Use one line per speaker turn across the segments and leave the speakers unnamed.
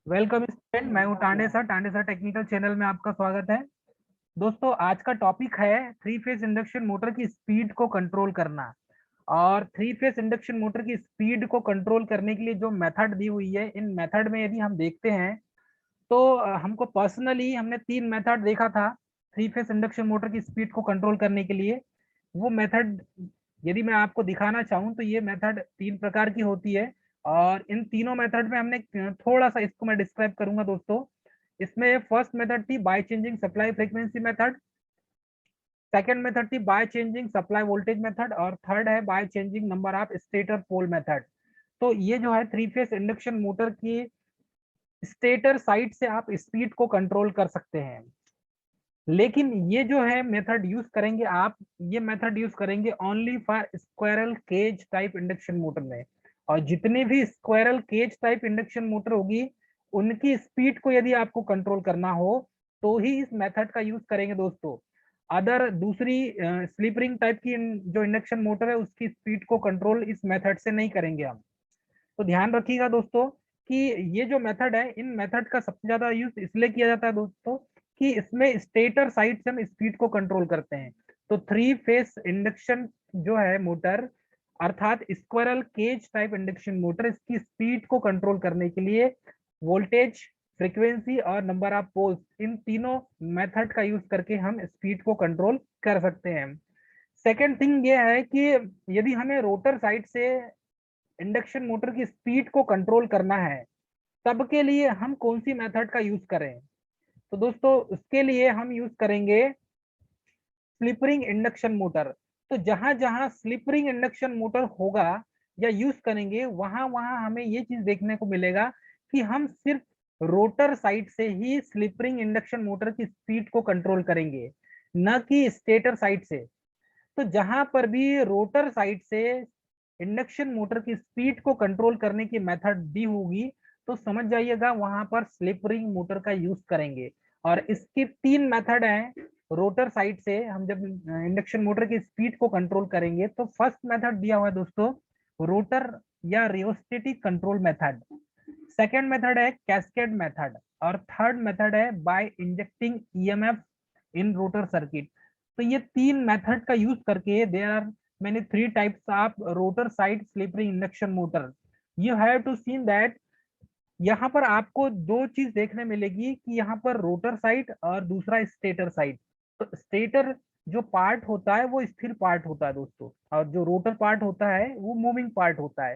Welcome student, मैं हूं Tande sir technical channel में आपका स्वागत है। दोस्तों, आज का टॉपिक है थ्री फेज इंडक्शन मोटर की स्पीड को कंट्रोल करना। और थ्री फेज इंडक्शन मोटर की स्पीड को कंट्रोल करने के लिए जो मेथड दी हुई है, इन मेथड में यदि हम देखते हैं तो हमको पर्सनली हमने तीन मेथड देखा था थ्री फेज इंडक्शन मोटर की स्पीड को कंट्रोल करने के लिए। वो मेथड यदि मैं आपको दिखाना चाहूँ तो ये मेथड तीन प्रकार की होती है। और इन तीनों मेथड में हमने थोड़ा सा इसको मैं डिस्क्राइब करूंगा दोस्तों। इसमें फर्स्ट मेथड थी by changing supply frequency method, second method थी by changing supply voltage method, और थर्ड है by changing number of stator pole method. तो ये जो है थ्री फेज इंडक्शन मोटर की स्टेटर साइड से आप स्पीड को कंट्रोल कर सकते हैं। लेकिन ये जो है मेथड यूज करेंगे आप, ये मेथड यूज करेंगे only for squirrel cage type induction motor में। और जितने भी squirrel cage type induction motor होगी, उनकी स्पीड को यदि आपको कंट्रोल करना हो तो ही इस मेथड का यूज करेंगे दोस्तों। अदर दूसरी स्लिप रिंग टाइप की जो इंडक्शन मोटर है, उसकी स्पीड को कंट्रोल इस मेथड से नहीं करेंगे हम। तो ध्यान रखिएगा दोस्तों कि ये जो मेथड है, इन मेथड का सबसे ज्यादा यूज इसलिए किया जाता है दोस्तों कि इसमें स्टेटर साइड से हम स्पीड को कंट्रोल करते हैं। तो थ्री फेस इंडक्शन जो है मोटर, अर्थात squirrel cage type induction motor, इसकी स्पीड को कंट्रोल करने के लिए वोल्टेज, फ्रीक्वेंसी और नंबर ऑफ पोल्स, इन तीनों मेथड का यूज करके हम स्पीड को कंट्रोल कर सकते हैं। सेकेंड थिंग ये है कि यदि हमें रोटर साइड से इंडक्शन मोटर की स्पीड को कंट्रोल करना है, तब के लिए हम कौन सी मेथड का यूज करें? तो दोस्तों, उसके लिए हम यूज करेंगे स्लिप रिंग इंडक्शन मोटर। तो जहां जहां स्लिप रिंग इंडक्शन मोटर होगा या यूज करेंगे, वहां वहां हमें ये चीज देखने को मिलेगा कि हम सिर्फ रोटर साइड से ही स्लिप रिंग इंडक्शन मोटर की स्पीड को कंट्रोल करेंगे, न कि स्टेटर साइड से। तो जहां पर भी रोटर साइड से इंडक्शन मोटर की स्पीड को कंट्रोल करने की मेथड दी होगी, तो समझ जाइएगा वहां पर स्लिप रिंग मोटर का यूज करेंगे। और इसके तीन मेथड हैं। रोटर साइड से हम जब इंडक्शन मोटर की स्पीड को कंट्रोल करेंगे, तो फर्स्ट मेथड दिया हुआ है दोस्तों, रोटर या rheostatic control method. Second method है कैस्केड मेथड, और थर्ड मेथड है by injecting EMF in rotor circuit. तो ये तीन मेथड का यूज करके देयर आर मैंने three types of rotor side slip ring induction motor. You have to seen that यहाँ पर आपको दो चीज देखने मिलेगी कि यहाँ पर रोटर साइड और दूसरा स्टेटर साइड। तो स्टेटर जो पार्ट होता है वो स्थिर पार्ट होता है दोस्तों, और जो रोटर पार्ट होता है वो मूविंग पार्ट होता है।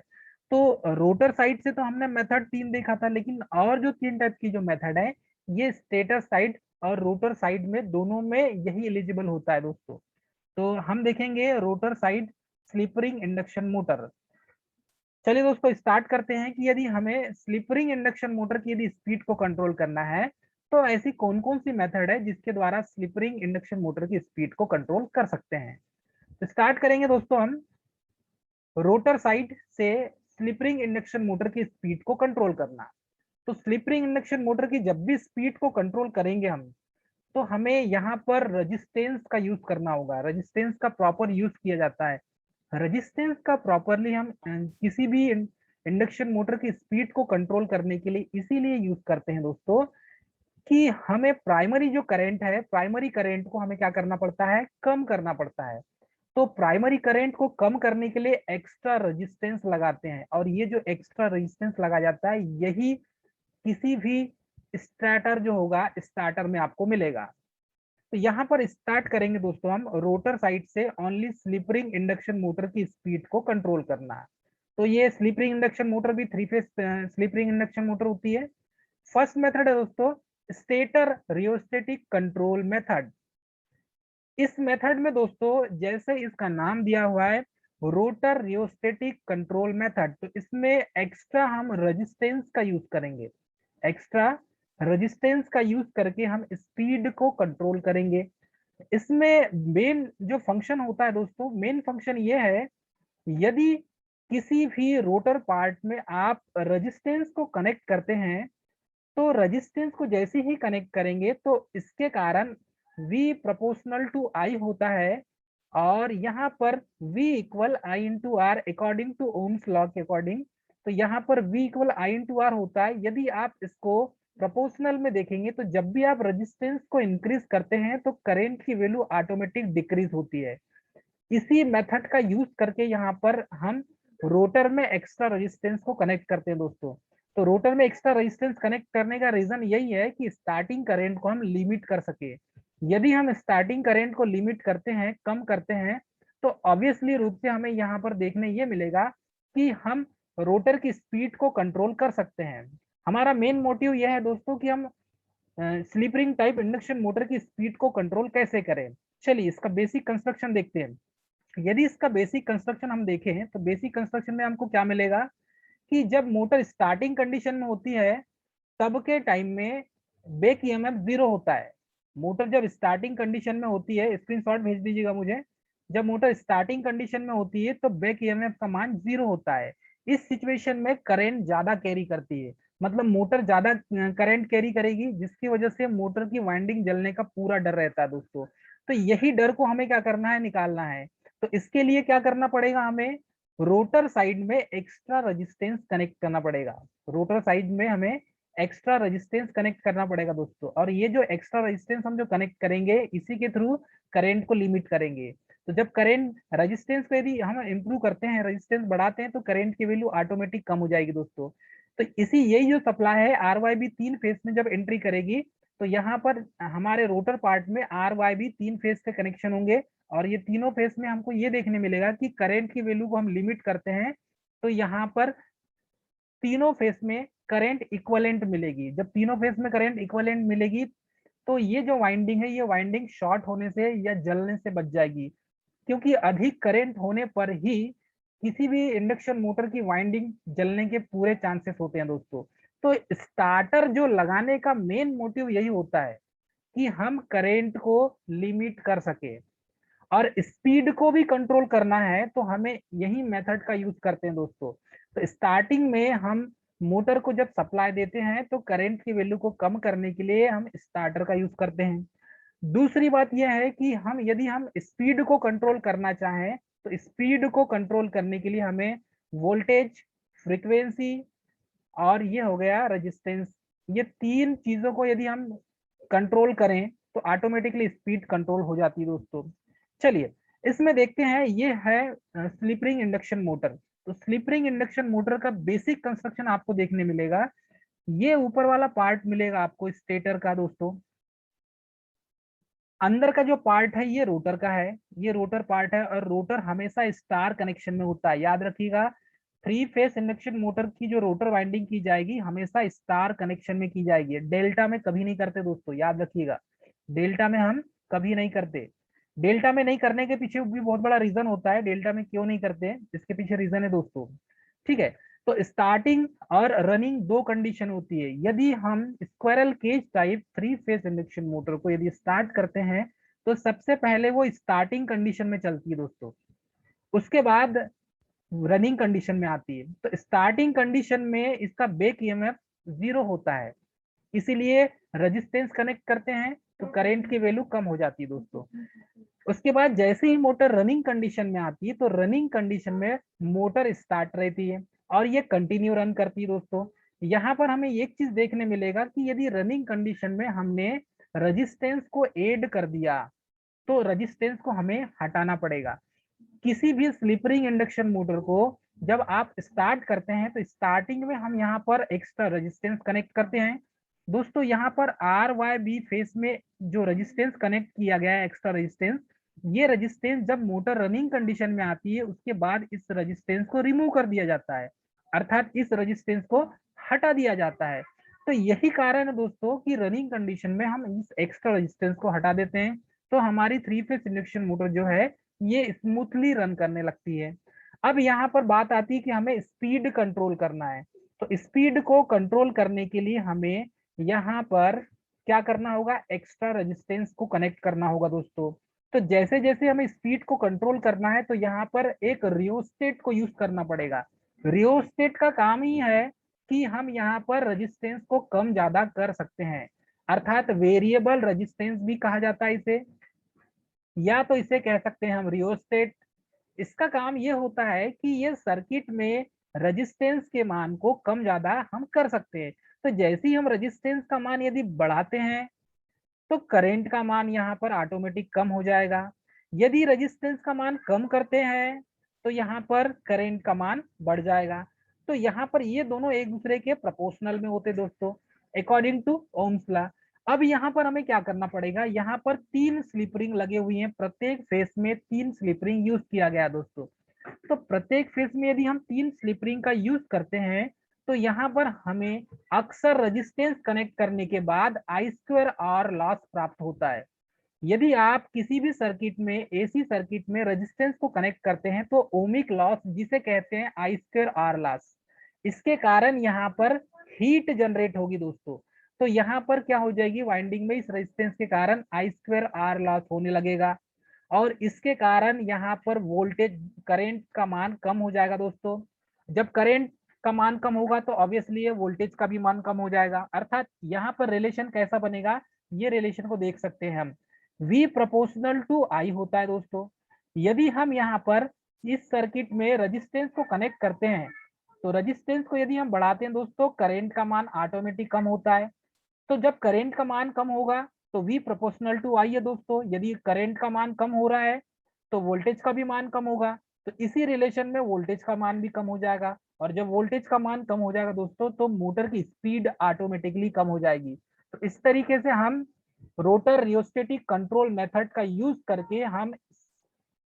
तो रोटर साइड से तो हमने मेथड तीन देखा था, लेकिन और जो तीन टाइप की जो मेथड है, ये स्टेटर साइड और रोटर साइड में दोनों में यही एलिजिबल होता है दोस्तों। तो हम देखेंगे rotor side slip ring induction motor. चलिए दोस्तों, स्टार्ट करते हैं कि यदि हमें स्लिप रिंग इंडक्शन मोटर की यदि स्पीड को कंट्रोल करना है, तो ऐसी कौन कौन सी मेथड है जिसके द्वारा स्लिप रिंग इंडक्शन मोटर की स्पीड को कंट्रोल कर सकते हैं। तो स्टार्ट करेंगे दोस्तों हम रोटर साइड से स्लिप रिंग इंडक्शन मोटर की स्पीड को कंट्रोल करना। तो स्लिप रिंग इंडक्शन मोटर की जब भी स्पीड को कंट्रोल करेंगे हम, तो हमें यहाँ पर रेजिस्टेंस का यूज करना होगा। रेजिस्टेंस का प्रॉपर यूज किया जाता है। रेजिस्टेंस का प्रॉपरली हम किसी भी इंडक्शन मोटर की स्पीड को कंट्रोल करने के लिए इसीलिए यूज करते हैं दोस्तों कि हमें प्राइमरी जो करंट है, प्राइमरी करंट को हमें क्या करना पड़ता है, कम करना पड़ता है। तो प्राइमरी करंट को कम करने के लिए एक्स्ट्रा रेजिस्टेंस लगाते हैं, और ये जो एक्स्ट्रा रेजिस्टेंस लगा जाता है, यही किसी भी स्टार्टर जो होगा, स्टार्टर में आपको मिलेगा। तो यहाँ पर स्टार्ट करेंगे दोस्तों हम रोटर साइड से only slip ring induction motor की स्पीड को कंट्रोल करना है। तो ये स्लिप रिंग इंडक्शन मोटर भी three phase slip ring induction motor होती है। फर्स्ट मेथड है दोस्तों स्टेटर रियोस्टेटिक कंट्रोल मेथड। इस मेथड में दोस्तों, जैसे इसका नाम दिया हुआ है, रोटर रियोस्टेटिक कंट्रोल मेथड, तो इसमें एक्स्ट्रा हम रेजिस्टेंस का यूज करेंगे। एक्स्ट्रा रेजिस्टेंस का यूज करके हम स्पीड को कंट्रोल करेंगे। इसमें मेन जो फंक्शन होता है दोस्तों, मेन फंक्शन ये है, यदि किसी भी रोटर पार्ट में आप रेजिस्टेंस को कनेक्ट करते हैं, तो रेजिस्टेंस को जैसे ही कनेक्ट करेंगे तो इसके कारण V प्रोपोर्शनल टू I होता है। और यहाँ पर V equal I into R according to Ohm's law के अकॉर्डिंग। तो यहाँ पर V equal I into R होता है। यदि आप इसको प्रोपोर्शनल में देखेंगे तो जब भी आप रेजिस्टेंस को इंक्रीज करते हैं तो करंट की वैल्यू ऑटोमेटिक डिक्रीज होती है। इसी मेथड का यूज करके यहाँ पर हम रोटर में एक्स्ट्रा रेजिस्टेंस को कनेक्ट करते हैं दोस्तों। तो रोटर में एक्स्ट्रा रेजिस्टेंस कनेक्ट करने का रीजन यही है कि स्टार्टिंग करंट को हम लिमिट कर सके। यदि हम स्टार्टिंग करंट को लिमिट करते हैं, कम करते हैं, तो ऑब्वियसली रूप से हमें यहाँ पर देखने ये मिलेगा कि हम रोटर की स्पीड को कंट्रोल कर सकते हैं। हमारा मेन मोटिव यह है दोस्तों कि हम slip ring type induction motor की स्पीड को कंट्रोल कैसे करें। चलिए इसका बेसिक कंस्ट्रक्शन देखते हैं। यदि इसका बेसिक कंस्ट्रक्शन हम देखें तो बेसिक कंस्ट्रक्शन में हमको क्या मिलेगा कि जब मोटर स्टार्टिंग कंडीशन में होती है तब के टाइम में बैक ईएमएफ 0 होता है। मोटर जब स्टार्टिंग कंडीशन में होती है, स्क्रीनशॉट भेज दीजिएगा मुझे, जब मोटर स्टार्टिंग कंडीशन में होती है तो बैक ईएमएफ का मान 0 होता है। इस सिचुएशन में करंट ज्यादा कैरी करती है, मतलब मोटर ज्यादा करंट कैरी करेगी, जिसकी वजह से मोटर की वाइंडिंग जलने का पूरा डर रहता है दोस्तों। तो यही डर को हमें क्या करना है, निकालना है। तो इसके लिए क्या करना पड़ेगा, हमें रोटर साइड में एक्स्ट्रा रेजिस्टेंस कनेक्ट करना पड़ेगा। रोटर साइड में हमें एक्स्ट्रा रेजिस्टेंस कनेक्ट करना पड़ेगा दोस्तों। और ये जो एक्स्ट्रा रेजिस्टेंस हम जो कनेक्ट करेंगे इसी के थ्रू करंट को लिमिट करेंगे। तो जब करंट रेजिस्टेंस को यदि हम इंप्रूव करते हैं, रेजिस्टेंस बढ़ाते हैं, तो करंट की वैल्यू ऑटोमेटिक कम हो जाएगी दोस्तों। तो इसी यही जो सप्लाई है आर वाई बी 3 फेज में जब एंट्री करेगी तो यहाँ पर हमारे रोटर पार्ट में आर वाई बी 3 फेज के कनेक्शन होंगे। और ये तीनों फेज में हमको ये देखने मिलेगा कि करंट की वैल्यू को हम लिमिट करते हैं तो यहाँ पर तीनों फेज में करंट इक्वलेंट मिलेगी। जब तीनों फेज में करंट इक्वलेंट मिलेगी तो ये जो वाइंडिंग है ये वाइंडिंग शॉर्ट होने से या जलने से बच जाएगी, क्योंकि अधिक करंट होने पर ही किसी भी इंडक्शन मोटर की वाइंडिंग जलने के पूरे चांसेस होते हैं दोस्तों। तो स्टार्टर जो लगाने का मेन मोटिव यही होता है कि हम करंट को लिमिट कर सके और स्पीड को भी कंट्रोल करना है, तो हमें यही मेथड का यूज करते हैं दोस्तों। तो स्टार्टिंग में हम मोटर को जब सप्लाई देते हैं तो करंट की वैल्यू को कम करने के लिए हम स्टार्टर का यूज करते हैं। दूसरी बात यह है कि हम यदि हम स्पीड को कंट्रोल करना चाहें तो स्पीड को कंट्रोल करने के लिए हमें वोल्टेज, फ्रीक्वेंसी और ये हो गया रेजिस्टेंस, ये तीन चीजों को यदि हम कंट्रोल करें तो ऑटोमेटिकली स्पीड कंट्रोल हो जाती है दोस्तों। चलिए इसमें देखते हैं, ये है स्लिप रिंग इंडक्शन मोटर। तो स्लिप रिंग इंडक्शन मोटर का बेसिक कंस्ट्रक्शन आपको देखने मिलेगा। ये ऊपर वाला पार्ट मिलेगा आपको स्टेटर का दोस्तों। अंदर का जो पार्ट है ये रोटर का है, ये रोटर पार्ट है और रोटर हमेशा स्टार कनेक्शन में होता है। याद रखिएगा, 3 फेज इंडक्शन मोटर की जो रोटर वाइंडिंग की जाएगी हमेशा स्टार कनेक्शन में की जाएगी, डेल्टा में कभी नहीं करते दोस्तों। याद रखिएगा, डेल्टा में हम कभी नहीं करते। डेल्टा में नहीं करने के पीछे भी बहुत बड़ा रीजन होता है, डेल्टा में क्यों नहीं करते इसके पीछे रीजन है दोस्तों। ठीक है, तो स्टार्टिंग और रनिंग दो कंडीशन होती है। यदि हम squirrel cage type 3 phase induction motor को यदि स्टार्ट करते हैं तो सबसे पहले वो स्टार्टिंग कंडीशन में चलती है दोस्तों, उसके बाद रनिंग कंडीशन में आती है। तो स्टार्टिंग कंडीशन में इसका बैक ईएमएफ 0 होता है, इसीलिए रेजिस्टेंस कनेक्ट करते हैं तो करंट की वैल्यू कम हो जाती है दोस्तों। उसके बाद जैसे ही मोटर रनिंग कंडीशन में आती है तो रनिंग कंडीशन में मोटर स्टार्ट रहती है और ये कंटिन्यू रन करती है दोस्तों। यहाँ पर हमें एक चीज देखने मिलेगा कि यदि रनिंग कंडीशन में हमने रेजिस्टेंस को ऐड कर दिया तो रेजिस्टेंस को हमें हटाना पड़ेगा। किसी भी स्लिप रिंग इंडक्शन मोटर को जब आप स्टार्ट करते हैं तो स्टार्टिंग में हम यहाँ पर एक्स्ट्रा रेजिस्टेंस कनेक्ट करते हैं दोस्तों। यहाँ पर आर वाई बी फेस में जो रेजिस्टेंस कनेक्ट किया गया है एक्स्ट्रा रेजिस्टेंस, ये रेजिस्टेंस जब मोटर रनिंग कंडीशन में आती है उसके बाद इस रेजिस्टेंस को रिमूव कर दिया जाता है, अर्थात इस रेजिस्टेंस को हटा दिया जाता है। तो यही कारण है दोस्तों कि रनिंग कंडीशन में हम इस एक्स्ट्रा रेजिस्टेंस को हटा देते हैं तो हमारी 3 फेज इंडक्शन मोटर जो है ये स्मूथली रन करने लगती है। अब यहाँ पर बात आती है कि हमें स्पीड कंट्रोल करना है। तो स्पीड को कंट्रोल करने के लिए हमें यहाँ पर क्या करना होगा, एक्स्ट्रा रेजिस्टेंस को कनेक्ट करना होगा दोस्तों। तो जैसे जैसे हमें स्पीड को कंट्रोल करना है तो यहाँ पर एक रियोस्टेट को यूज करना पड़ेगा। रियोस्टेट का काम ही है कि हम यहाँ पर रेजिस्टेंस को कम ज्यादा कर सकते हैं, अर्थात वेरिएबल रेजिस्टेंस भी कहा जाता है इसे, या तो इसे कह सकते हैं हम रियोस्टेट। इसका काम ये होता है कि ये सर्किट में रेजिस्टेंस के मान को कम ज्यादा हम कर सकते हैं। तो जैसे ही हम रेजिस्टेंस का मान यदि बढ़ाते हैं तो करंट का मान यहाँ पर ऑटोमेटिक कम हो जाएगा। यदि रेजिस्टेंस का मान कम करते हैं तो यहाँ पर करंट का मान बढ़ जाएगा। तो यहाँ पर ये दोनों एक दूसरे के प्रोपोर्शनल में होते दोस्तों, अकॉर्डिंग टू ओम्स लॉ। अब यहाँ पर हमें क्या करना पड़ेगा, यहाँ पर 3 स्लिप रिंग लगे हुए हैं, प्रत्येक फेस में 3 स्लिप रिंग यूज किया गया दोस्तों। तो प्रत्येक फेस में यदि हम 3 स्लिप रिंग का यूज करते हैं तो यहाँ पर हमें अक्सर रेजिस्टेंस कनेक्ट करने के बाद आई स्क्वायर आर लॉस प्राप्त होता है। यदि आप किसी भी सर्किट में, एसी सर्किट में रेजिस्टेंस को कनेक्ट करते हैं तो ओमिक लॉस, जिसे कहते हैं आई स्क्वायर आर लॉस, इसके कारण यहाँ पर हीट जनरेट होगी दोस्तों। तो यहाँ पर क्या हो जाएगी, वाइंडिंग में इस रेजिस्टेंस के कारण आई स्क्वायर आर लॉस होने लगेगा और इसके कारण यहाँ पर वोल्टेज, करंट का मान कम हो जाएगा दोस्तों। जब करंट का मान कम होगा तो ऑब्वियसली ये वोल्टेज का भी मान कम हो जाएगा। अर्थात यहाँ पर रिलेशन कैसा बनेगा, ये रिलेशन को देख सकते हैं हम, V प्रोपोर्शनल टू I होता है दोस्तों। यदि हम यहाँ पर इस सर्किट में रेजिस्टेंस को कनेक्ट करते हैं तो रेजिस्टेंस को यदि हम बढ़ाते हैं दोस्तों, करंट का मान ऑटोमेटिक कम होता है। तो जब करंट का मान कम होगा तो V प्रोपोर्शनल टू I है दोस्तों। यदि करंट का मान कम हो रहा है तो वोल्टेज का भी मान कम होगा। तो इसी रिलेशन में वोल्टेज का मान भी कम हो जाएगा और जब वोल्टेज का मान कम हो जाएगा दोस्तों तो मोटर की स्पीड ऑटोमेटिकली कम हो जाएगी। तो इस तरीके से हम रोटर रियोस्टेटिक कंट्रोल मेथड का यूज करके हम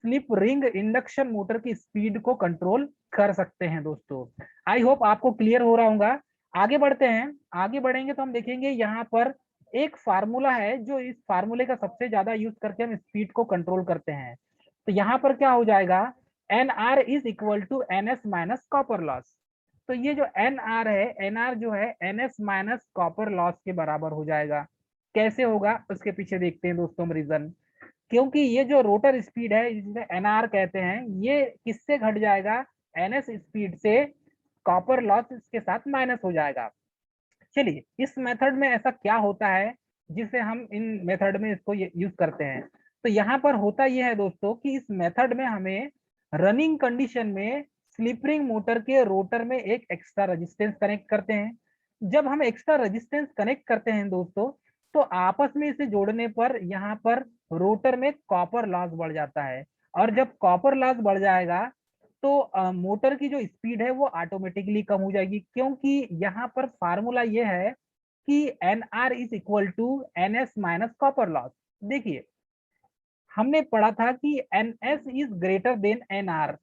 स्लिप रिंग इंडक्शन मोटर की स्पीड को कंट्रोल कर सकते हैं दोस्तों। आई होप आपको क्लियर हो रहा होगा। आगे बढ़ते हैं, आगे बढ़ेंगे तो हम देखेंगे यहाँ पर एक फार्मूला है, जो इस फार्मूले का सबसे ज्यादा यूज करके हम स्पीड को कंट्रोल करते हैं। तो यहाँ पर क्या हो जाएगा, N R is equal to N S minus copper loss. तो ये जो एन आर है, एन आर जो है N S minus copper loss के बराबर हो जाएगा। कैसे होगा उसके पीछे देखते हैं दोस्तों रीजन। क्योंकि ये जो रोटर स्पीड है जिसे एनआर कहते हैं, ये किससे घट जाएगा, एनएस स्पीड से कॉपर लॉस इसके साथ माइनस हो जाएगा। चलिए, इस मेथड में ऐसा क्या होता है जिसे हम इन मेथड में इसको यूज करते हैं। तो यहाँ पर होता यह है दोस्तों कि इस मेथड में हमें रनिंग कंडीशन में स्लिप रिंग मोटर के रोटर में एक एक्स्ट्रा रेजिस्टेंस कनेक्ट करते हैं। जब हम एक्स्ट्रा रेजिस्टेंस कनेक्ट करते हैं दोस्तों तो आपस में इसे जोड़ने पर यहाँ पर रोटर में कॉपर लॉस बढ़ जाता है और जब कॉपर लॉस बढ़ जाएगा तो मोटर की जो स्पीड है वो ऑटोमेटिकली कम हो जाएगी। क्योंकि यहाँ पर फार्मूला ये है कि N R is equal to N S minus copper loss. देखिए, हमने पढ़ा था कि N S is greater than N R,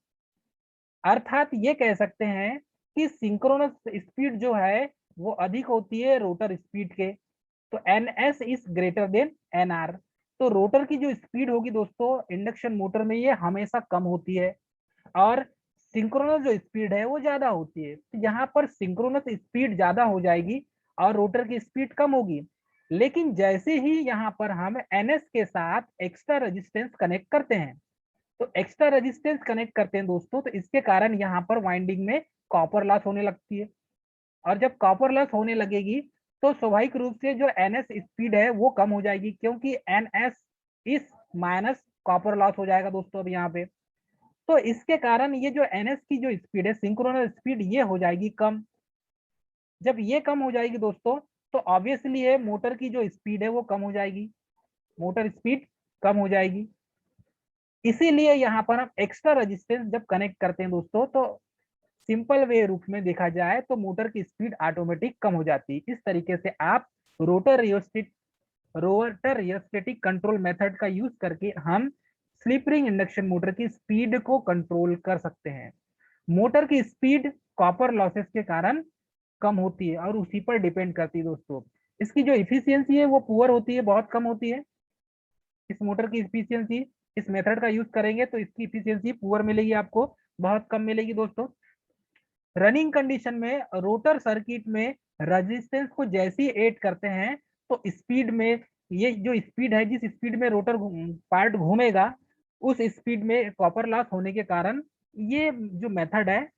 अर्थात ये कह सकते हैं कि सिंक्रोनस स्पीड जो है वो अधिक होती है रोटर स्पीड के। तो N S is greater than N R. तो रोटर की जो स्पीड होगी दोस्तों इंडक्शन मोटर में, ये हमेशा कम होती है और सिंक्रोनस जो स्पीड है वो ज्यादा होती है। तो यहाँ पर सिंक्रोनस स्पीड ज्यादा हो जाएगी और रोटर की स्पीड कम होगी। लेकिन जैसे ही यहाँ पर हम एनएस के साथ एक्स्ट्रा रेजिस्टेंस कनेक्ट करते हैं, तो एक्स्ट्रा रेजिस्टेंस कनेक्ट करते हैं दोस्तों, तो इसके कारण यहाँ पर वाइंडिंग में कॉपर लॉस होने लगती है और जब कॉपर लॉस होने लगेगी तो स्वाभाविक रूप से जो एनएस स्पीड है वो कम हो जाएगी, क्योंकि एनएस इस माइनस कॉपर लॉस हो जाएगा दोस्तों अब यहाँ पे। तो इसके कारण ये जो एनएस की जो स्पीड है, सिंक्रोनस स्पीड, ये हो जाएगी कम। जब ये कम हो जाएगी दोस्तों तो ऑब्वियसली है मोटर की जो स्पीड है वो कम हो जाएगी, मोटर स्पीड कम हो जाएगी। इसीलिए यहाँ पर हम एक्स्ट्रा रेजिस्टेंस जब कनेक्ट करते हैं दोस्तों तो सिंपल वे रूप में देखा जाए तो मोटर की स्पीड ऑटोमेटिक कम हो जाती है। इस तरीके से आप रोटर रियोस्टेटिक कंट्रोल मेथड का यूज करके हम स्लिप रिंग इंडक्शन मोटर की स्पीड को कंट्रोल कर सकते हैं। मोटर की स्पीड कॉपर लॉसेस के कारण कम होती है और उसी पर डिपेंड करती है दोस्तों। इसकी जो इफिशियंसी है वो पुअर होती है, बहुत कम होती है। इस मोटर की इफिशियंसी, इस मेथड का यूज करेंगे तो इसकी इफिशियंसी पुअर मिलेगी, आपको बहुत कम मिलेगी दोस्तों। रनिंग कंडीशन में रोटर सर्किट में रेजिस्टेंस को जैसे ही ऐड करते हैं तो स्पीड में, ये जो स्पीड है, जिस स्पीड में रोटर पार्ट घूमेगा उस स्पीड में कॉपर लॉस होने के कारण ये जो मेथड है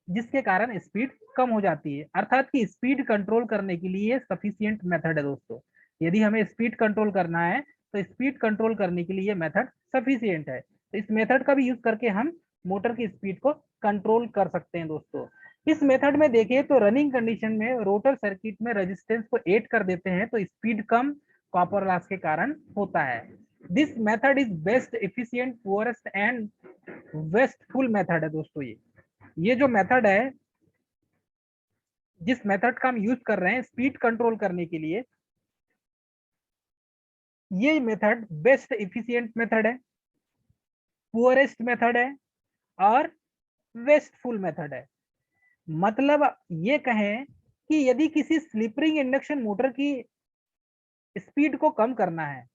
जिसके कारण स्पीड कम हो जाती है। अर्थात कि स्पीड कंट्रोल करने के लिए सफिशियंट मेथड है दोस्तों। यदि हमें स्पीड कंट्रोल करना है तो स्पीड कंट्रोल करने के लिए ये मेथड सफिशियंट है। तो इस मेथड का भी यूज करके हम मोटर की स्पीड को कंट्रोल कर सकते हैं दोस्तों। इस मेथड में देखिए तो रनिंग कंडीशन में रोटर सर्किट में रेजिस्टेंस को ऐड कर देते हैं तो स्पीड कम कॉपर लॉस के कारण होता है। This method is best efficient poorest and wasteful method है दोस्तों। ये जो मेथड है, जिस मेथड का हम यूज कर रहे हैं स्पीड कंट्रोल करने के लिए, ये मेथड बेस्ट एफिशिएंट मेथड है, पुअरेस्ट मेथड है और वेस्टफुल मेथड है। मतलब ये कहें कि यदि किसी स्लिप रिंग इंडक्शन मोटर की स्पीड को कम करना है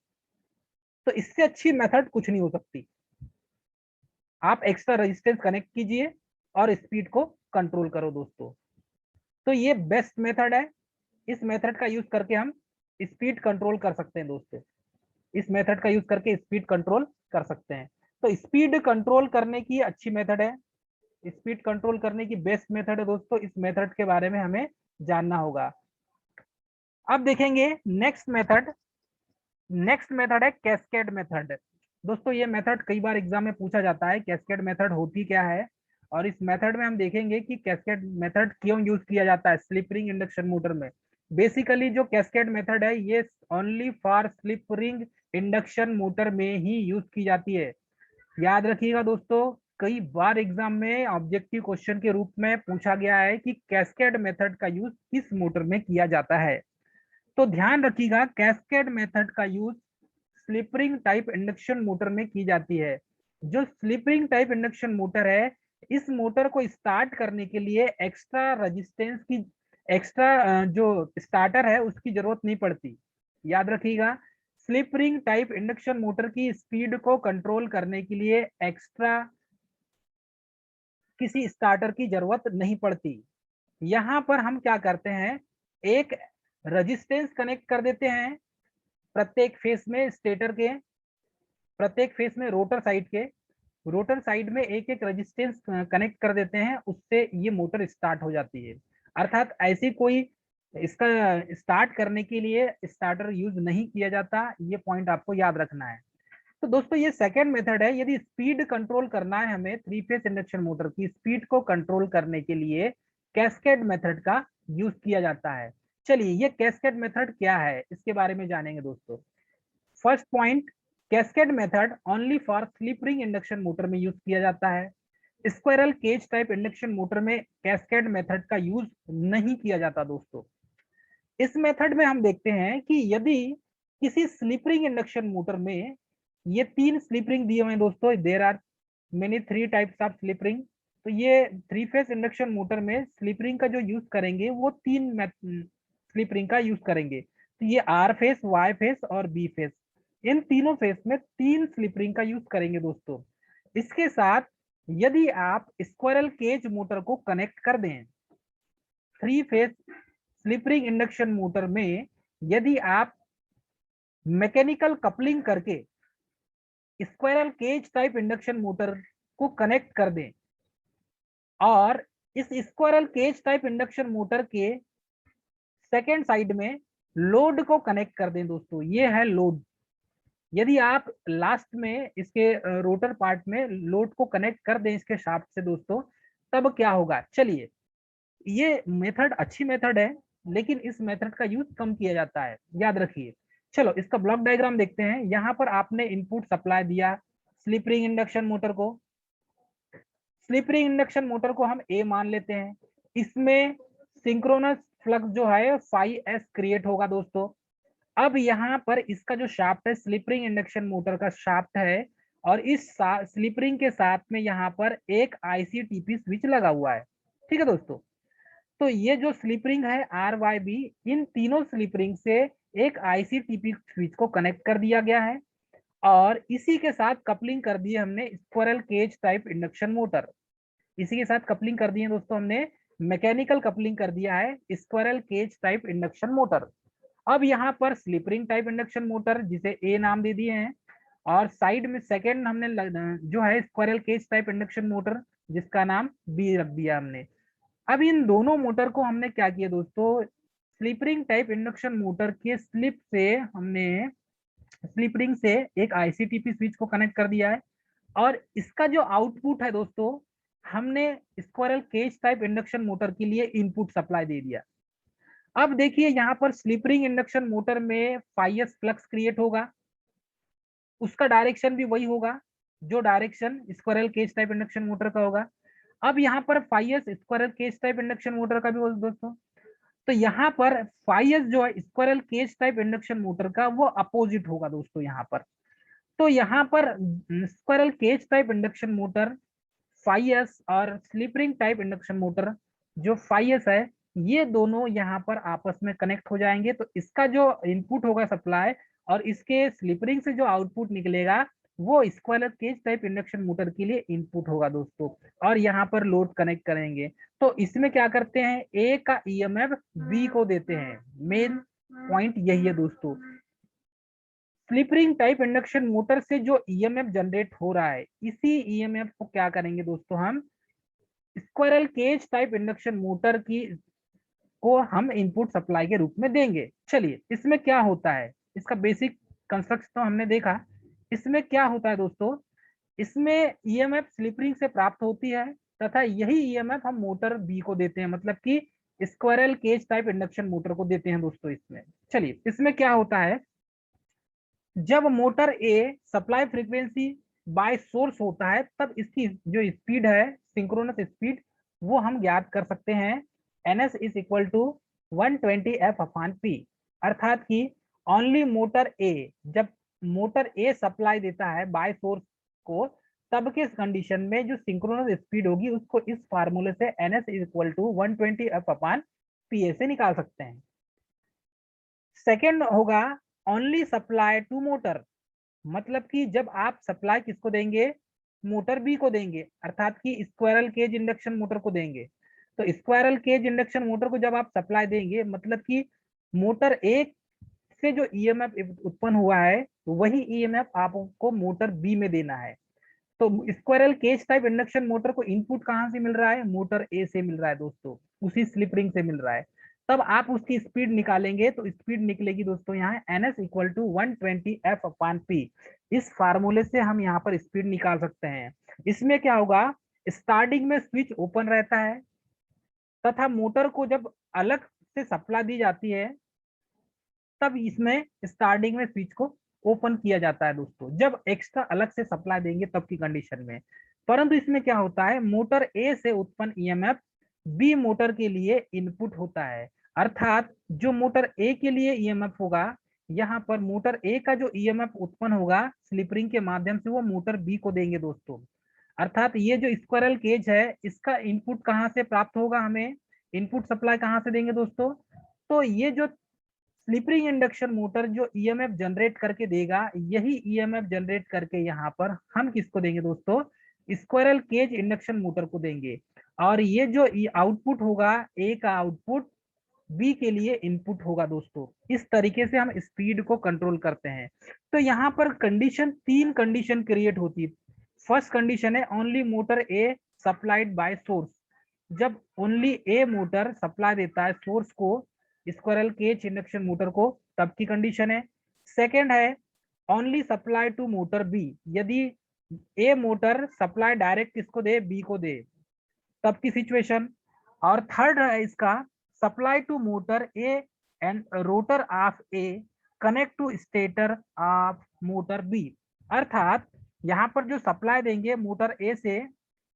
तो इससे अच्छी मेथड कुछ नहीं हो सकती। आप एक्स्ट्रा रेजिस्टेंस कनेक्ट कीजिए और स्पीड को कंट्रोल करो दोस्तों। तो ये बेस्ट मेथड है। इस मेथड का यूज करके हम स्पीड कंट्रोल कर सकते हैं दोस्तों। इस मेथड का यूज करके स्पीड कंट्रोल कर सकते हैं। तो स्पीड कंट्रोल करने की अच्छी मेथड है, स्पीड कंट्रोल करने की बेस्ट मेथड है दोस्तों। इस मेथड के बारे में हमें जानना होगा। अब देखेंगे नेक्स्ट मेथड। नेक्स्ट मेथड है कैस्केड मेथड। दोस्तों ये मेथड कई बार एग्जाम में पूछा जाता है, कैस्केड मेथड होती क्या है। और इस मेथड में हम देखेंगे कि कैस्केड मेथड क्यों यूज किया जाता है स्लिप रिंग इंडक्शन मोटर में। बेसिकली जो कैस्केड मेथड है ये only for slip ring induction motor में ही यूज की जाती है। याद रखिएगा दोस्तों, कई बार एग्जाम में ऑब्जेक्टिव क्वेश्चन के रूप में पूछा गया है कि कैस्केड मेथड का यूज किस मोटर में किया जाता है। तो ध्यान रखिएगा कैस्केड मेथड का use slip ring type induction motor में की जाती है। जो slip ring type induction motor है, इस मोटर को स्टार्ट करने के लिए एक्स्ट्रा रेजिस्टेंस की, एक्स्ट्रा जो स्टार्टर है उसकी जरूरत नहीं पड़ती। याद रखिएगा, slip ring type induction motor की स्पीड को कंट्रोल करने के लिए एक्स्ट्रा किसी स्टार्टर की जरूरत नहीं पड़ती। यहाँ पर हम क्या करते हैं, एक रेजिस्टेंस कनेक्ट कर देते हैं प्रत्येक फेस में, स्टेटर के प्रत्येक फेस में रोटर साइड में एक एक रेजिस्टेंस कनेक्ट कर देते हैं, उससे ये मोटर स्टार्ट हो जाती है। अर्थात ऐसी कोई इसका स्टार्ट करने के लिए स्टार्टर यूज नहीं किया जाता, ये पॉइंट आपको याद रखना है। तो दोस्तों ये सेकेंड मेथड है। यदि स्पीड कंट्रोल करना है हमें थ्री फेस इंडक्शन मोटर की स्पीड को कंट्रोल करने के लिए कैस्केड मेथड का यूज किया जाता है। चलिए ये कैस्केड मेथड क्या है इसके बारे में जानेंगे दोस्तों। First point, cascade method only for slip ring induction motor में यूज किया जाता है। Squirrel cage type induction motor में कैस्केड मेथड का यूज नहीं किया जाता दोस्तों। इस मेथड में हम देखते हैं कि यदि किसी स्लिप रिंग इंडक्शन मोटर में, ये तीन स्लिप रिंग दिए हुए हैं दोस्तों, there are many three types of slip ring. तो ये थ्री फेस इंडक्शन मोटर में स्लिप रिंग का जो यूज करेंगे वो तीन स्लिप रिंग का यूज करेंगे। तो ये आर फेस, वाई फेस और बी फेस, इन तीनों फेस में तीन स्लिप रिंग का यूज करेंगे दोस्तों। इसके साथ यदि आप स्क्वायरल केज मोटर को कनेक्ट कर दें three phase slip ring induction motor में, यदि आप मैकेनिकल कपलिंग करके squirrel cage type induction motor को कनेक्ट कर दें और इस squirrel cage type induction motor के सेकेंड साइड में लोड को कनेक्ट कर दें दोस्तों, ये है लोड। यदि आप लास्ट में इसके रोटर पार्ट में लोड को कनेक्ट कर दें इसके शाफ्ट से दोस्तों, तब क्या होगा। चलिए ये मेथड अच्छी मेथड है लेकिन इस मेथड का यूज कम किया जाता है, याद रखिए। चलो इसका ब्लॉक डायग्राम देखते हैं। यहाँ पर आपने इनपुट सप्लाई दिया स्लिप रिंग इंडक्शन मोटर को। स्लिप रिंग इंडक्शन मोटर को हम ए मान लेते हैं। इसमें सिंक्रोनस फ्लक्स जो है फाई एस क्रिएट होगा दोस्तों। अब यहाँ पर इसका जो शाफ्ट है स्लिप रिंग इंडक्शन मोटर का शाफ्ट है और इस स्लिप रिंग के साथ में यहाँ पर एक आईसीटीपी स्विच लगा हुआ है। ठीक है दोस्तों, तो ये जो स्लिप रिंग है आर वाई बी, इन तीनों स्लिप रिंग से एक आईसीटीपी स्विच को कनेक्ट कर दिया गया है और इसी के साथ कपलिंग कर दी है हमने squirrel cage type induction motor. इसी के साथ कपलिंग कर दी है दोस्तों हमने, मैकेनिकल कपलिंग कर दिया है squirrel cage type induction motor. अब यहाँ पर slip ring type induction motor जिसे ए नाम दे दिए हैं और साइड में सेकेंड हमने जो है squirrel cage type induction motor जिसका नाम बी रख दिया हमने। अब इन दोनों मोटर को हमने क्या किया दोस्तों, slip ring type induction motor के स्लिप रिंग से एक आईसीटीपी स्विच को कनेक्ट कर दिया है और इसका जो आउटपुट है दोस्तों, हमने squirrel cage type induction motor के लिए इनपुट सप्लाई दे दिया। अब देखिए यहाँ पर स्लिप रिंग इंडक्शन मोटर में फाइएस फ्लक्स क्रिएट होगा, उसका डायरेक्शन भी वही होगा जो direction squirrel cage type induction motor का होगा। अब यहाँ पर phi s squirrel cage type induction motor का भी होगा दोस्तों। तो यहाँ पर फाइएस जो है squirrel cage type induction motor का वो अपोजिट होगा दोस्तों यहाँ पर। तो यहाँ पर squirrel cage type induction motor phi s और slip ring type induction motor जो फाइएस है, ये दोनों यहाँ पर आपस में कनेक्ट हो जाएंगे। तो इसका जो इनपुट होगा सप्लाई और इसके स्लिप रिंग से जो आउटपुट निकलेगा वो squirrel cage type induction motor के लिए इनपुट होगा दोस्तों। और यहाँ पर लोड कनेक्ट करेंगे तो इसमें क्या करते हैं, ए का ईएमएफ बी को देते हैं। मेन पॉइंट यही है दोस्तों। Slip ring type induction motor से जो ईएमएफ जनरेट हो रहा है, इसी ईएमएफ को क्या करेंगे दोस्तों, हम squirrel cage type induction motor की को हम इनपुट सप्लाई के रूप में देंगे। चलिए इसमें क्या होता है, इसका बेसिक कंस्ट्रक्ट तो हमने देखा। इसमें क्या होता है दोस्तों, इसमें ईएमएफ स्लिप रिंग से प्राप्त होती है तथा यही ईएमएफ हम मोटर बी को देते हैं, मतलब कि squirrel cage type induction motor को देते हैं दोस्तों इसमें। चलिए इसमें क्या होता है, जब मोटर ए सप्लाई फ्रीक्वेंसी बाय सोर्स होता है तब इसकी जो स्पीड है सिंक्रोनस स्पीड वो हम ज्ञात कर सकते हैं। ns is equal to 120 F upon P. अर्थात कि ओनली मोटर ए, जब मोटर ए सप्लाई देता है बाय सोर्स को, तब के कंडीशन में जो सिंक्रोनस स्पीड होगी उसको इस फार्मूले से ns is equal to 120 F upon P से निकाल सकते हैं। सेकेंड होगा ओनली सप्लाई टू मोटर, मतलब कि जब आप सप्लाई किसको देंगे, मोटर बी को देंगे, अर्थात कि स्क्विरल केज इंडक्शन मोटर को देंगे। तो स्क्विरल केज इंडक्शन मोटर को जब आप सप्लाई देंगे, मतलब कि मोटर ए से जो ईएमएफ उत्पन्न हुआ है वही ईएमएफ आपको मोटर बी में देना है। तो squirrel cage type induction motor को इनपुट कहां से मिल रहा है, मोटर ए से मिल रहा है दोस्तों, उसी स्लिप रिंग से मिल रहा है। तब आप उसकी स्पीड निकालेंगे तो स्पीड निकलेगी दोस्तों यहाँ ns equal to 120 F upon P. इस फार्मूले से हम यहाँ पर स्पीड निकाल सकते हैं। इसमें क्या होगा, स्टार्टिंग में स्विच ओपन रहता है तथा मोटर को जब अलग से सप्लाई दी जाती है तब इसमें स्टार्टिंग में स्विच को ओपन किया जाता है दोस्तों, जब एक्स्ट्रा अलग से सप्लाई देंगे तब की कंडीशन में। परंतु इसमें क्या होता है, मोटर ए से उत्पन्न ईएमएफ बी मोटर के लिए इनपुट होता है। अर्थात जो मोटर ए के लिए ईएमएफ होगा, यहाँ पर मोटर ए का जो ईएमएफ उत्पन्न होगा स्लिप रिंग के माध्यम से वो मोटर बी को देंगे दोस्तों। अर्थात ये जो स्क्विरल केज है इसका इनपुट कहाँ से प्राप्त होगा, हमें इनपुट सप्लाई कहाँ से देंगे दोस्तों। तो ये जो स्लिप रिंग इंडक्शन मोटर जो ईएमएफ जनरेट करके देगा, यही ईएमएफ जनरेट करके यहाँ पर हम किसको देंगे दोस्तों, स्क्विरल केज इंडक्शन मोटर को देंगे। और ये जो आउटपुट होगा, ए का आउटपुट बी के लिए इनपुट होगा दोस्तों। इस तरीके से हम स्पीड को कंट्रोल करते हैं। तो यहाँ पर कंडीशन, तीन कंडीशन क्रिएट होती है। फर्स्ट कंडीशन है only motor A supplied by source, जब ओनली ए मोटर सप्लाई देता है सोर्स को, स्क्विरल केज इंडक्शन मोटर को, तब की कंडीशन है। सेकेंड है only supply to motor B, यदि ए मोटर सप्लाई डायरेक्ट किसको दे, बी को दे, तब की सिचुएशन। और थर्ड है इसका supply to motor A and rotor of A connect to stator of motor B. अर्थात यहाँ पर जो सप्लाई देंगे मोटर ए से,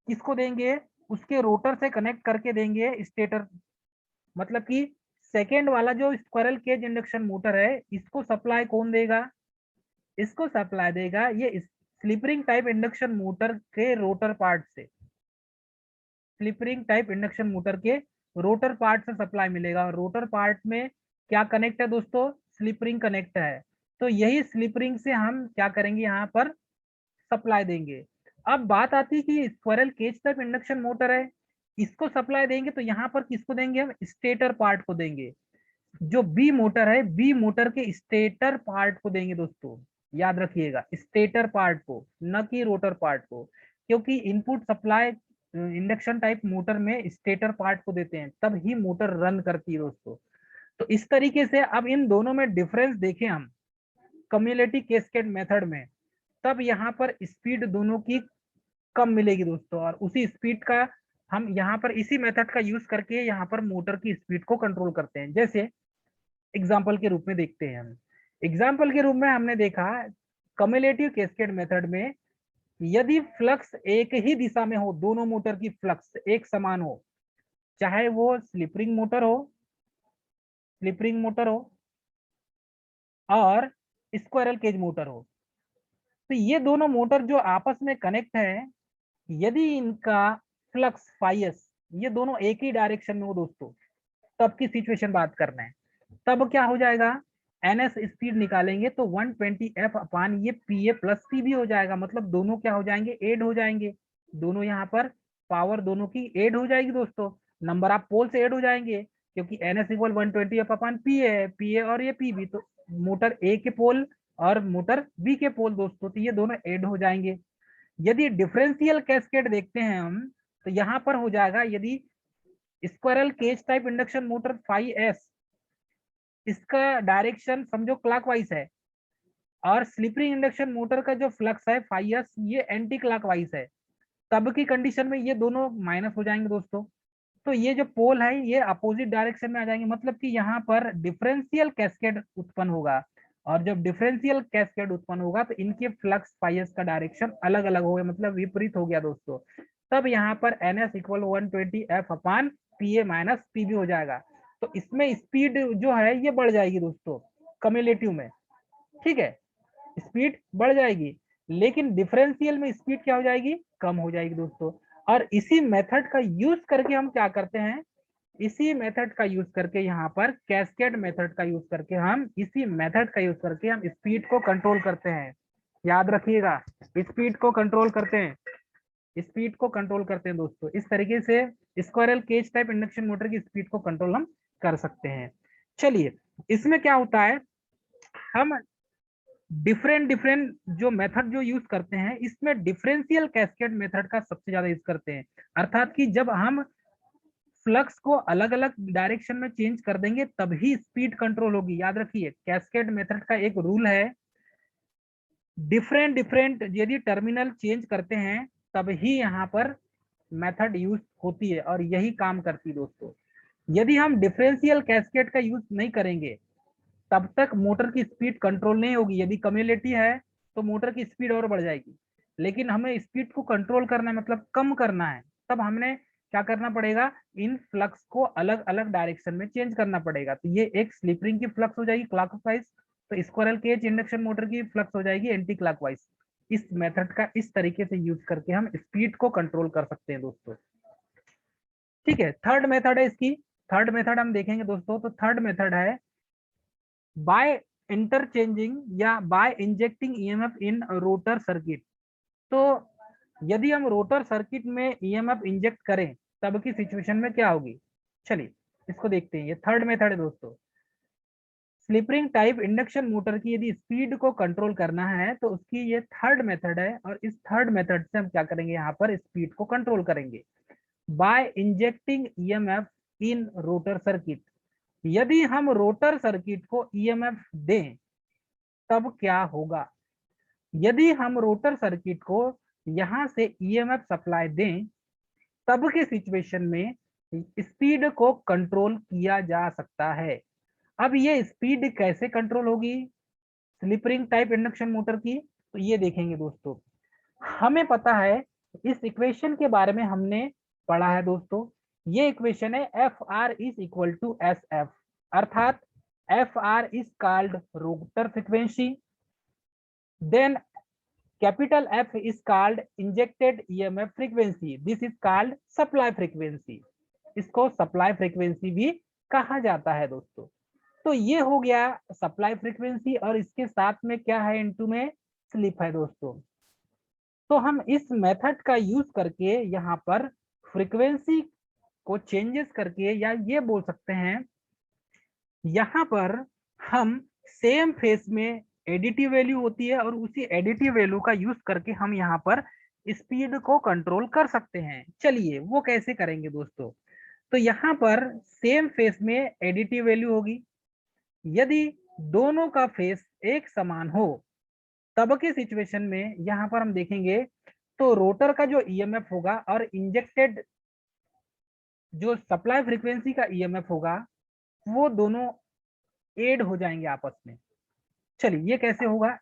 किसको देंगे, उसके रोटर से कनेक्ट करके देंगे स्टेटर, मतलब कि सेकेंड वाला जो स्क्विरल केज इंडक्शन मोटर है इसको सप्लाई कौन देगा, इसको सप्लाई देगा ये slip ring type induction motor के रोटर पार्ट से, slip ring type induction motor के रोटर पार्ट से सप्लाई मिलेगा। और रोटर पार्ट में क्या कनेक्ट है दोस्तों, स्लिप रिंग कनेक्ट है। तो यही स्लिप रिंग से हम क्या करेंगे, यहाँ पर सप्लाई देंगे। अब बात आती है कि squirrel cage type induction motor है, इसको सप्लाई देंगे तो यहाँ पर किसको देंगे, हम स्टेटर पार्ट को देंगे। जो बी मोटर है, बी मोटर के स्टेटर पार्ट को देंगे दोस्तों, याद रखिएगा स्टेटर पार्ट को, न कि रोटर पार्ट को, क्योंकि input supply induction type motor में स्टेटर पार्ट को देते हैं तब ही मोटर रन करती है दोस्तों। तो इस तरीके से अब इन दोनों में डिफरेंस देखें हम कम्युलेटिव कैस्केड मेथड में, तब यहाँ पर स्पीड दोनों की कम मिलेगी दोस्तों, और उसी स्पीड का हम यहाँ पर इसी मेथड का यूज करके यहाँ पर मोटर की स्पीड को कंट्रोल करते हैं। जैसे एग्जाम्पल के रूप में देखते हैं हम। एग्जाम्पल के रूप में हमने देखा कम्युलेटिव कैस्केड मेथड में, यदि फ्लक्स एक ही दिशा में हो, दोनों मोटर की फ्लक्स एक समान हो, चाहे वो स्लिप रिंग मोटर हो और स्क्वायरल केज मोटर हो, तो ये दोनों मोटर जो आपस में कनेक्ट है, यदि इनका फ्लक्स फाई एस, ये दोनों एक ही डायरेक्शन में हो दोस्तों, तब की सिचुएशन बात करना है। तब क्या हो जाएगा, एनएस स्पीड निकालेंगे तो 120 एफ अपान ये पी ए प्लस पी भी हो जाएगा, मतलब दोनों क्या हो जाएंगे, एड हो जाएंगे। दोनों यहाँ पर पावर दोनों की एड हो जाएगी दोस्तों, नंबर ऑफ पोल्स एड हो जाएंगे, क्योंकि NS equal 120 F upon P ए और ये पी बी, तो मोटर ए के पोल और मोटर बी के पोल दोस्तों, तो ये दोनों एड हो जाएंगे। यदि डिफरेंशियल कैस्केड देखते हैं हम, तो यहाँ पर हो जाएगा, यदि squirrel cage type induction motor phi S, इसका डायरेक्शन समझो क्लॉकवाइज है, और स्लिपरिंग इंडक्शन मोटर का जो फ्लक्स है फाई एस, ये एंटी क्लॉकवाइज है, तब की कंडीशन में ये दोनों माइनस हो जाएंगे दोस्तों। तो ये जो पोल है ये अपोजिट डायरेक्शन में आ जाएंगे, मतलब कि यहाँ पर डिफरेंशियल कैस्केड उत्पन्न होगा, और जब डिफरेंशियल कैस्केड उत्पन्न होगा तो इनके फ्लक्स फाई एस का डायरेक्शन अलग अलग हो गया, मतलब विपरीत हो गया दोस्तों। तब यहाँ पर N S equal 120 F upon P A minus P B हो जाएगा। तो इसमें स्पीड जो है ये बढ़ जाएगी दोस्तों कम्युलेटिव में, ठीक है, स्पीड बढ़ जाएगी, लेकिन डिफरेंशियल में स्पीड क्या हो जाएगी, कम हो जाएगी दोस्तों। और इसी मेथड का यूज करके हम क्या करते हैं, इसी मेथड का यूज करके यहाँ पर कैस्केड मेथड का यूज करके हम इसी मेथड का यूज करके हम स्पीड को कंट्रोल करते हैं। याद रखिएगा, स्पीड को कंट्रोल करते हैं, स्पीड को कंट्रोल करते हैं दोस्तों। इस तरीके से squirrel cage type induction motor की स्पीड को कंट्रोल हम कर सकते हैं। चलिए, इसमें क्या होता है, हम डिफरेंट डिफरेंट जो मेथड जो यूज करते हैं, इसमें डिफरेंशियल कैस्केड मेथड का सबसे ज्यादा यूज करते हैं। अर्थात कि जब हम फ्लक्स को अलग अलग डायरेक्शन में चेंज कर देंगे तभी स्पीड कंट्रोल होगी। याद रखिए, कैस्केड मेथड का एक रूल है, डिफरेंट डिफरेंट यदि टर्मिनल चेंज करते हैं तभी यहाँ पर मेथड यूज होती है, और यही काम करती है दोस्तों। यदि हम डिफरेंशियल कैस्केड का यूज नहीं करेंगे तब तक मोटर की स्पीड कंट्रोल नहीं होगी। यदि कम्युलेटी है तो मोटर की स्पीड और बढ़ जाएगी, लेकिन हमें स्पीड को कंट्रोल करना है, मतलब कम करना है, तब हमने क्या करना पड़ेगा, इन फ्लक्स को अलग अलग डायरेक्शन में चेंज करना पड़ेगा। तो ये एक स्लिप रिंग की फ्लक्स हो जाएगी क्लॉकवाइज, तो स्क्वायरल केज इंडक्शन मोटर की फ्लक्स हो जाएगी एंटी क्लॉकवाइज। इस मेथड का इस तरीके से यूज करके हम स्पीड को कंट्रोल कर सकते हैं दोस्तों, ठीक है। थर्ड मेथड है इसकी, थर्ड मेथड हम देखेंगे दोस्तों। तो थर्ड मेथड है बाय इंटरचेंजिंग या by injecting EMF in rotor circuit. तो यदि हम रोटर सर्किट में ईएमएफ इंजेक्ट करें तब की सिचुएशन में क्या होगी, चलिए इसको देखते हैं। ये थर्ड मेथड है दोस्तों। स्लिपरिंग टाइप इंडक्शन मोटर की यदि स्पीड को कंट्रोल करना है तो उसकी ये थर्ड मेथड है, और इस थर्ड मेथड से हम क्या करेंगे, यहाँ पर स्पीड को कंट्रोल करेंगे by injecting EMF in rotor circuit. यदि हम रोटर सर्किट को ईएमएफ दें तब क्या होगा, यदि हम रोटर सर्किट को यहां से ईएमएफ सप्लाई दें तब के सिचुएशन में स्पीड को कंट्रोल किया जा सकता है। अब ये स्पीड कैसे कंट्रोल होगी slip ring type induction motor की, तो ये देखेंगे दोस्तों। हमें पता है, इस इक्वेशन के बारे में हमने पढ़ा है दोस्तों। ये इक्वेशन है F R is equal to S F, अर्थात F R is called rotor frequency, then capital F is called injected EMF frequency, this is called supply frequency, इसको सप्लाई फ्रीक्वेंसी भी कहा जाता है दोस्तों। तो ये हो गया सप्लाई फ्रीक्वेंसी, और इसके साथ में क्या है, इनटू में स्लिप है दोस्तों। तो हम इस मेथड का यूज करके यहाँ पर फ्रीक्वेंसी को चेंजेस करके, या ये बोल सकते हैं यहाँ पर हम सेम फेस में एडिटिव वैल्यू होती है, और उसी एडिटिव वैल्यू का यूज करके हम यहाँ पर स्पीड को कंट्रोल कर सकते हैं। चलिए वो कैसे करेंगे दोस्तों। तो यहाँ पर सेम फेस में एडिटिव वैल्यू होगी, यदि दोनों का फेस एक समान हो तब के सिचुएशन में यहाँ पर हम देखेंगे तो रोटर का जो ईएमएफ होगा और इंजेक्टेड जो सप्लाई फ्रीक्वेंसी का ईएमएफ होगा वो दोनों एड हो जाएंगे आपस में। चलिए ये कैसे होगा